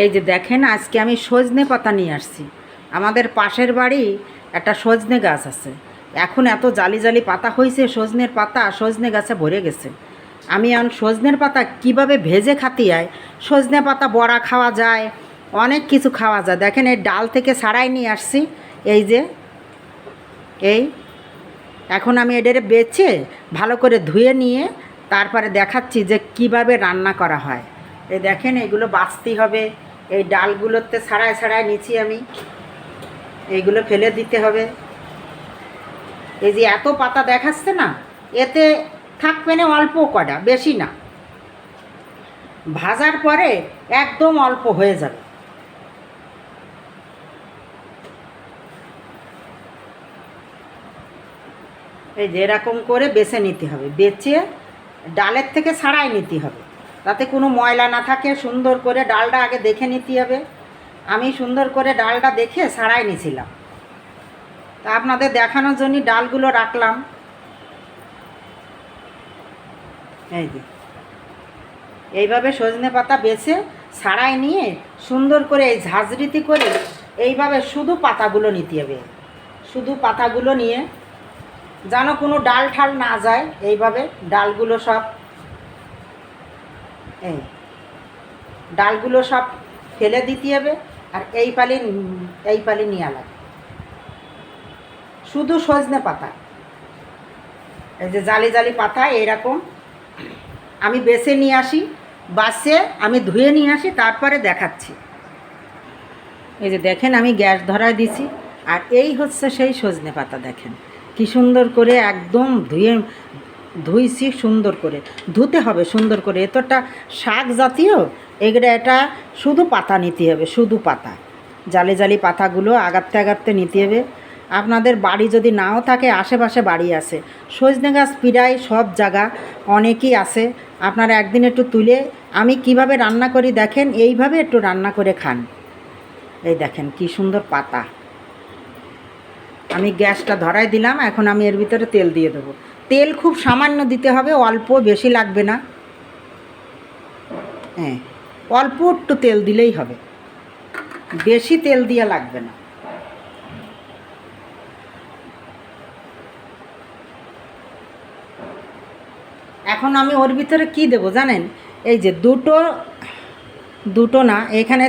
এই যে দেখেন, আজকে আমি সজনে পাতা নিয়ে আসছি। আমাদের পাশের বাড়ি একটা সজনে গাছ আছে। এখন এত জালি জালি পাতা হয়েছে, সজনের পাতা সজনে গাছে ভরে গেছে। আমি এখন সজনের পাতা কিভাবে ভেজে খাতি হয়, সজনে পাতা বড়া খাওয়া যায়, অনেক কিছু খাওয়া যায়। দেখেন, এই ডাল থেকে ছাড়াই নিয়ে আসছি। এই যে এই এখন আমি এটারে বেছে ভালো করে ধুয়ে নিয়ে তারপরে দেখাচ্ছি যে কিভাবে রান্না করা হয়। এই দেখেন, এগুলো বাছতেই হবে। এই ডালগুলোতে ছাড়াই ছাড়াই নিচ্ছি আমি, এইগুলো ফেলে দিতে হবে। এই যে এত পাতা দেখাচ্ছে না, এতে থাকবে না অল্প কটা, বেশি না। ভাজার পরে একদম অল্প হয়ে যাবে। এই যে এরকম করে বেছে নিতে হবে, বেছে ডালের থেকে ছাড়াই নিতে হবে, তাতে কোনো ময়লা না থাকে। সুন্দর করে ডালটা আগে দেখে নিতে হবে। আমি সুন্দর করে ডালটা দেখে ছাড়াই নিয়েছিলাম, তা আপনাদের দেখানোর জন্য ডালগুলো রাখলাম। এই যে এইভাবে সজনে পাতা বেছে ছাড়াই নিয়ে সুন্দর করে এই ঝাঁঝরিতে করে এইভাবে শুধু পাতাগুলো নিতে হবে। শুধু পাতাগুলো নিয়ে যেন কোনো ডাল ঠাল না যায়, এইভাবে ডালগুলো সব এই ডালগুলো সব ফেলে দিতে হবে। আর এই পালি নিয়ে লাগে শুধু সজনে পাতা। এই যে জালি জালি পাতা এইরকম আমি বেছে নিয়ে আসি, বাসে আমি ধুয়ে নিয়ে আসি, তারপরে দেখাচ্ছি। এই যে দেখেন, আমি গ্যাস ধরায় দিছি। আর এই হচ্ছে সেই সজনে পাতা। দেখেন কি সুন্দর করে একদম ধুইছি সুন্দর করে। ধুতে হবে সুন্দর করে, এতটা শাক জাতীয়। এটা শুধু পাতা নিতে হবে, শুধু পাতা, জালি জালি পাতাগুলো আগাতে আগাতে নিতে হবে। আপনাদের বাড়ি যদি নাও থাকে, আশেপাশে বাড়ি আছে, সজনে গাছ প্রায় সব জায়গা অনেকই আছে। আপনারা একদিন একটু তুলে, আমি কিভাবে রান্না করি দেখেন, এইভাবে একটু রান্না করে খান। এই দেখেন কি সুন্দর পাতা। আমি গ্যাসটা ধরাই দিলাম। এখন আমি এর ভিতরে তেল দিয়ে দেবো। তেল খুব সামান্য দিতে হবে, অল্প, বেশি লাগবে না। হ্যাঁ, অল্প একটু তেল দিলেই হবে, বেশি তেল দিয়ে লাগবে না। এখন আমি ওর ভিতরে কি দেব জানেন? এই যে দুটো না, এখানে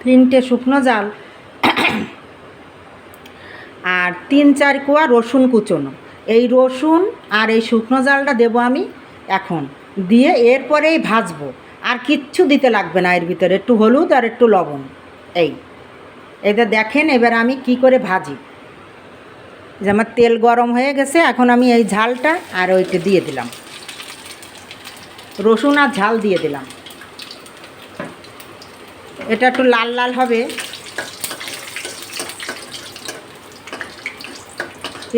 3টে শুকনো জাল আর 3-4 কোয়া রসুন কুচোনো। এই রসুন আর এই শুকনো জালটা দেবো আমি এখন, দিয়ে এরপরেই ভাজবো। আর কিচ্ছু দিতে লাগবে না এর ভিতরে, একটু হলুদ আর একটু লবণ। এটা দেখেন এবার আমি কি করে ভাজি। যে আমার তেল গরম হয়ে গেছে, এখন আমি এই ঝালটা আর ওইটা দিয়ে দিলাম, রসুন আর ঝাল দিয়ে দিলাম। এটা একটু লাল লাল হবে।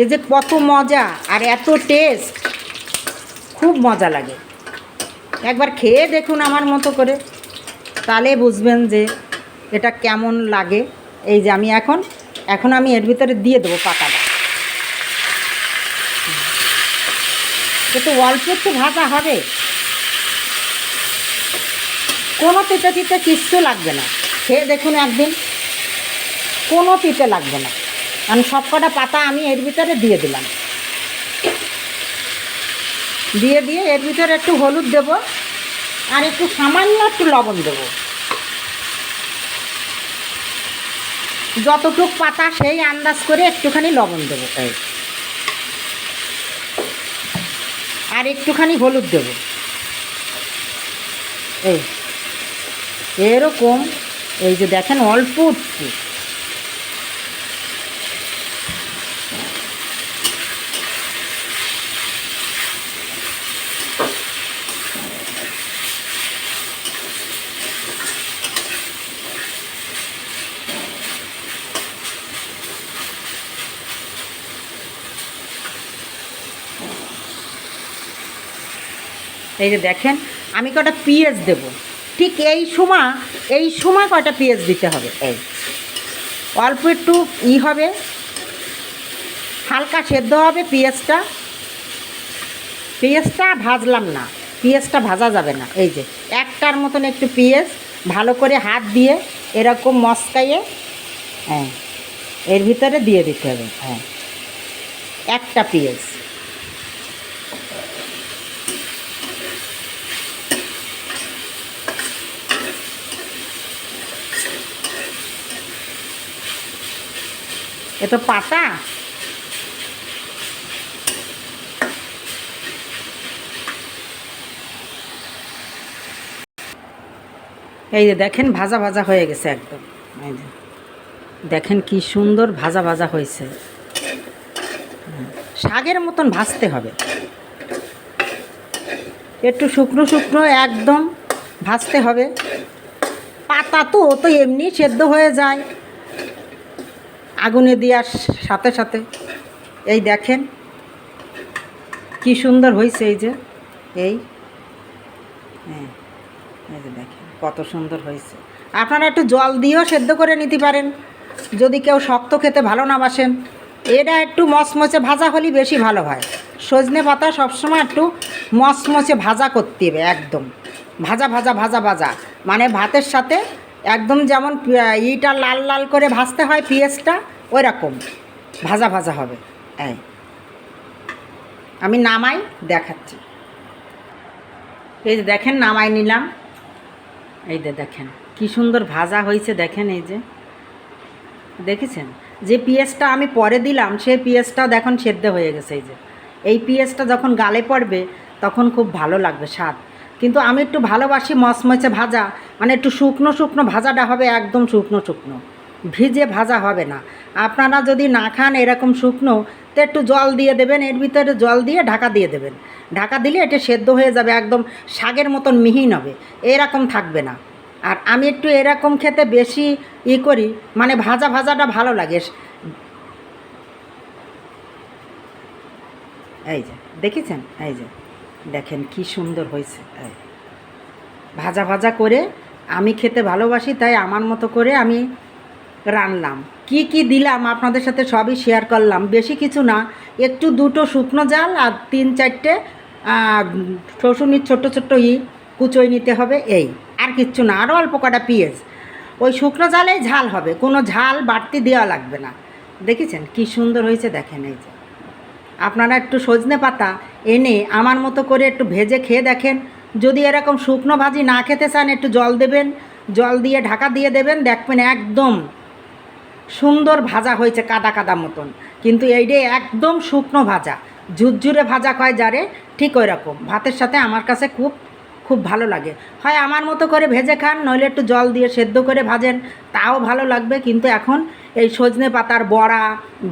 এই যে কত মজা আর এত টেস্ট, খুব মজা লাগে। একবার খেয়ে দেখুন আমার মতো করে, তাহলে বুঝবেন যে এটা কেমন লাগে। এই যে আমি এখন আমি এর ভিতরে দিয়ে দেবো পাতাটা। একটু অল্প একটু ভাজা হবে, কোনো তিতে তিতে কিচ্ছু লাগবে না। খেয়ে দেখুন একদিন, কোনো তিতে লাগবে না। কারণ সব কটা পাতা আমি এর ভিতরে দিয়ে দিলাম, দিয়ে এর ভিতরে একটু হলুদ দেব আর একটু সামান্য একটু লবণ দেব। যতটুক পাতা সেই আন্দাজ করে একটুখানি লবণ দেবো, তাই আর একটুখানি হলুদ দেব। এরকম এই যে দেখেন অল্প একটু। এই যে দেখেন, আমি কটা পেঁয়াজ দেব, ঠিক এই সময় কটা পেঁয়াজ দিতে হবে। এই অল্প একটু হবে, হালকা সেদ্ধ হবে পেঁয়াজটা ভাজলাম না, পেঁয়াজটা ভাজা যাবে না। এই যে একটার মতন একটু পেঁয়াজ ভালো করে হাত দিয়ে এরকম মস্কাইয়ে, হ্যাঁ, এর ভিতরে দিয়ে দিতে হবে। হ্যাঁ, একটা পেঁয়াজ। এ তো পাতা। এই যে দেখেন ভাজা ভাজা হয়ে গেছে একদম। এই যে দেখেন কি সুন্দর ভাজা ভাজা হয়েছে। শাকের মতন ভাজতে হবে, একটু শুকনো শুকনো একদম ভাজতে হবে। পাতা তো ও তো এমনি সেদ্ধ হয়ে যায় আগুনে দেওয়ার সাথে সাথে। এই দেখেন কি সুন্দর হয়েছে। এই যে এই, হ্যাঁ, এই যে দেখেন কত সুন্দর হয়েছে। আপনারা একটু জল দিয়েও সেদ্ধ করে নিতে পারেন যদি কেউ শক্ত খেতে ভালো না বাসেন। এটা একটু মচমচে ভাজা হলেই বেশি ভালো হয়। সজনে পাতা সবসময় একটু মচমচে ভাজা করতে হবে, একদম ভাজা ভাজা ভাজা ভাজা, মানে ভাতের সাথে একদম যেমন ইটা লাল লাল করে ভাজতে হয় পেঁয়াজটা, ওই রকম ভাজা ভাজা হবে। এই আমি নামাই দেখাচ্ছি। এই যে দেখেন নামাই নিলাম। এই যে দেখেন কি সুন্দর ভাজা হয়েছে। দেখেন এই যে দেখেছেন, যে পেঁয়াজটা আমি পরে দিলাম সেই পেঁয়াজটা দেখুন সেদ্ধ হয়ে গেছে। এই যে এই পেঁয়াজটা যখন গালে পড়বে তখন খুব ভালো লাগবে স্বাদ। কিন্তু আমি একটু ভালোবাসি মচমচে ভাজা, মানে একটু শুকনো শুকনো ভাজাটা হবে, একদম শুকনো শুকনো, ভিজে ভাজা হবে না। আপনারা যদি না খান এরকম শুকনো, তো একটু জল দিয়ে দেবেন, এর ভিতরে জল দিয়ে ঢাকা দিয়ে দেবেন। ঢাকা দিলে এটা সেদ্ধ হয়ে যাবে, একদম শাকের মতন মিহিন হবে, এরকম থাকবে না। আর আমি একটু এরকম খেতে বেশি করি, মানে ভাজা ভাজাটা ভালো লাগে। এই যে দেখেছেন, এই যে দেখেন কি সুন্দর হয়েছে। ভাজা ভাজা করে আমি খেতে ভালোবাসি, তাই আমার মতো করে আমি রানলাম। কি কি দিলাম আপনাদের সাথে সবই শেয়ার করলাম। বেশি কিছু না, একটু দুটো শুকনো জাল আর 3-4টে রসুনের ছোট্টো ছোট্টো কুচোয় নিতে হবে, এই আর কিচ্ছু না। আরও অল্প কটা পেঁয়াজ, ওই শুকনো জালেই ঝাল হবে, কোনো ঝাল বাড়তি দেওয়া লাগবে না। দেখেছেন কি সুন্দর হয়েছে। দেখেন এই যে আপনারা একটু সজনে পাতা এনে আমার মতো করে একটু ভেজে খেয়ে দেখেন। যদি এরকম শুকনো ভাজি না খেতে চান একটু জল দেবেন, জল দিয়ে ঢাকা দিয়ে দেবেন, দেখবেন একদম সুন্দর ভাজা হয়েছে, কাদা কাদা মতন। কিন্তু এইটাই একদম শুকনো ভাজা, ঝুরঝুরে ভাজা কয় যারে, ঠিক ওই রকম ভাতের সাথে আমার কাছে খুব খুব ভালো লাগে। হয় আমার মতো করে ভেজে খান, নইলে একটু জল দিয়ে সেদ্ধ করে ভাজেন, তাও ভালো লাগবে। কিন্তু এখন এই সজনে পাতার বড়া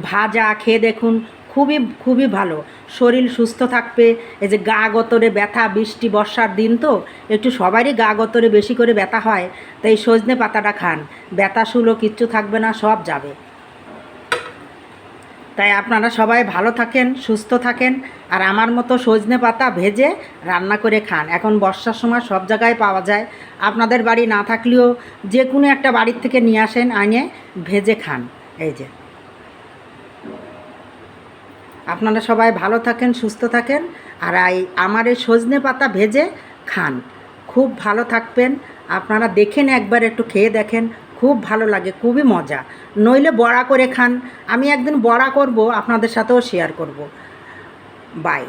ভাজা খেয়ে দেখুন, খুবই খুবই ভালো, শরীর সুস্থ থাকবে। এই যে গা গতরে ব্যথা, বৃষ্টি বর্ষার দিন তো একটু সবারই গা গতরে বেশি করে ব্যথা হয়, তাই এই সজনে পাতাটা খান, ব্যথা শুলো কিচ্ছু থাকবে না, সব যাবে। তাই আপনারা সবাই ভালো থাকেন, সুস্থ থাকেন, আর আমার মতো সজনে পাতা ভেজে রান্না করে খান। এখন বর্ষার সময় সব জায়গায় পাওয়া যায়, আপনাদের বাড়ি না থাকলেও যে কোনো একটা বাড়ির থেকে নিয়ে আসেন, আনে ভেজে খান। এই যে আপনারা সবাই ভালো থাকেন, সুস্থ থাকেন, আর আমার এই সজনে পাতা ভেজে খান, খুব ভালো থাকবেন। আপনারা দেখেন, একবার একটু খেয়ে দেখেন, খুব ভালো লাগে, খুবই মজা। নইলে বড়া করে খান, আমি একদিন বড়া করব, আপনাদের সাথেও শেয়ার করব। বাই।